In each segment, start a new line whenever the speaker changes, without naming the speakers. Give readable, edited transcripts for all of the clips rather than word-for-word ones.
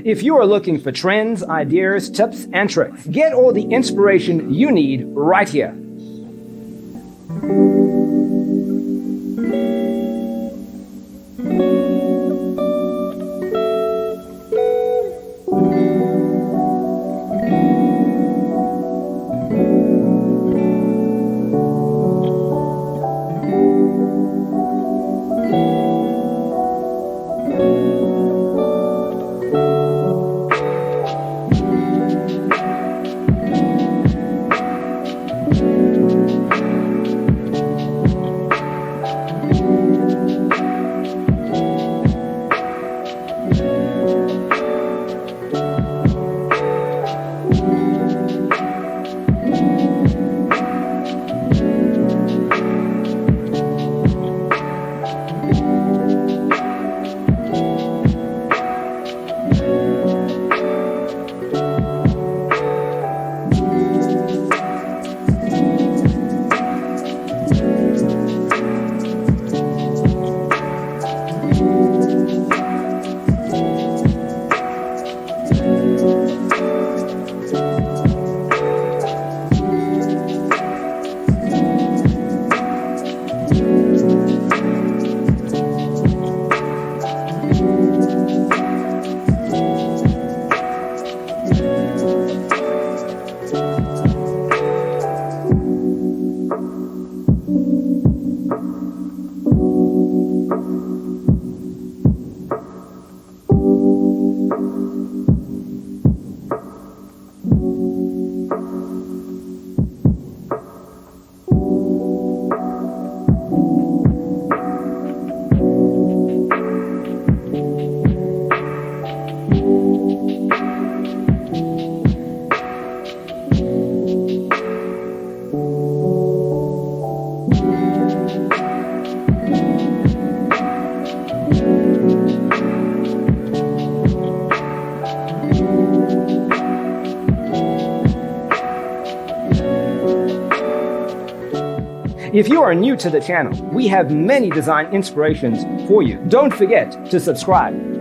If you are looking for trends, ideas, tips, and tricks, get all the inspiration you need right here. If you are new to the channel, we have many design inspirations for you. Don't forget to subscribe.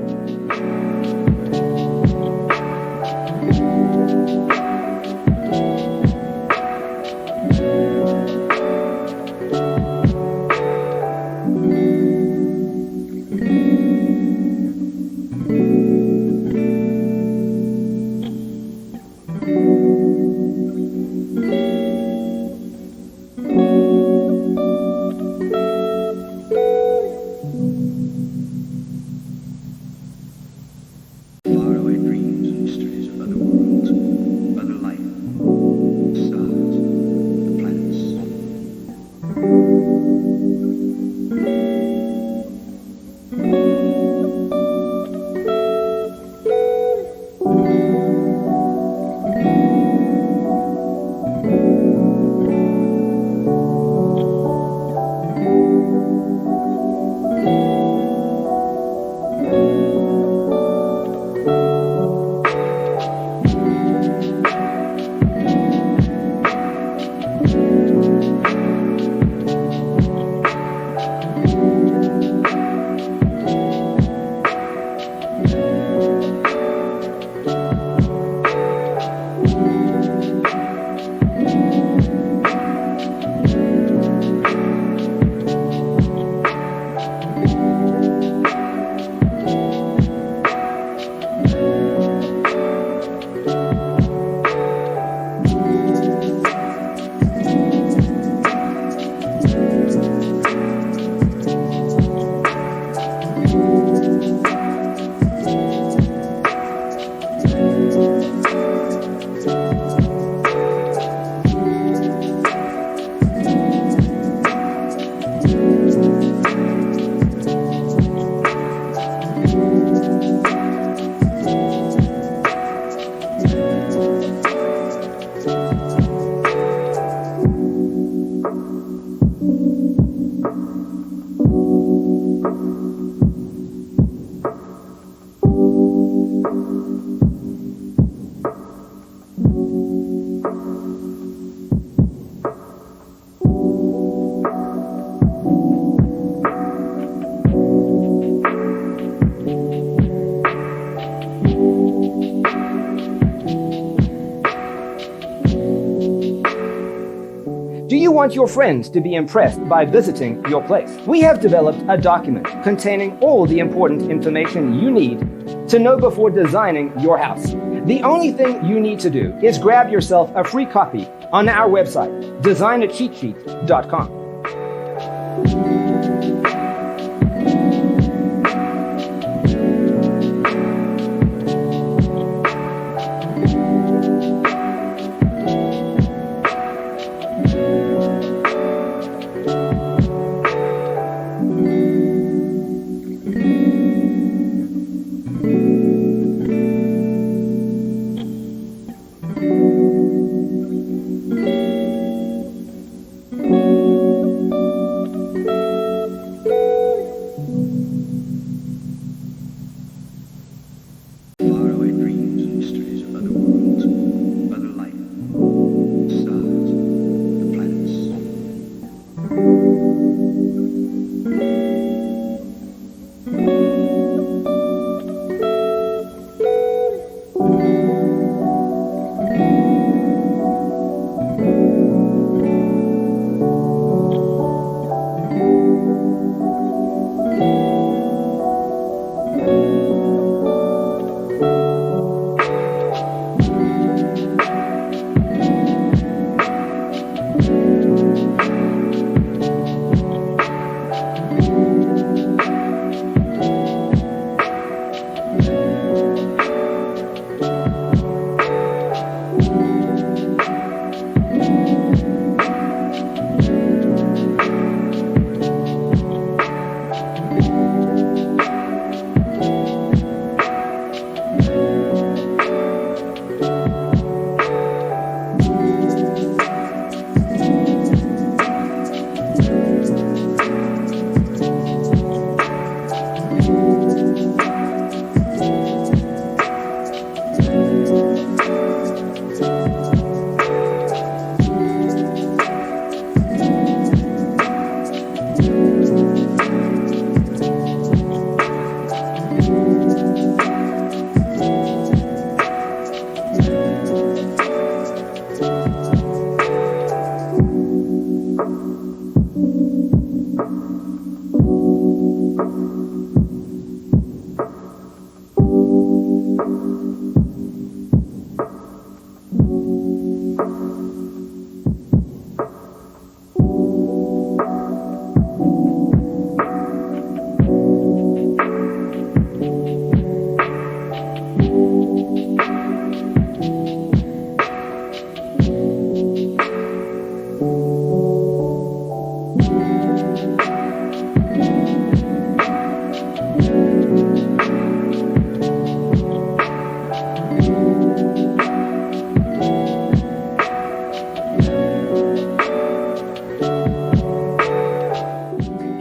Do you want your friends to be impressed by visiting your place? We have developed a document containing all the important information you need to know before designing your house. The only thing you need to do is grab yourself a free copy on our website, designercheatsheet.com.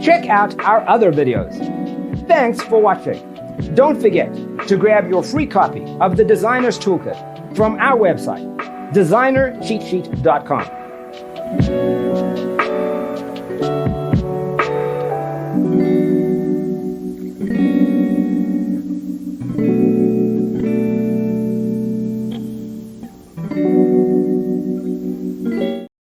Check out our other videos. Thanks for watching. Don't forget to grab your free copy of the Designer's Toolkit from our website, designercheatsheet.com.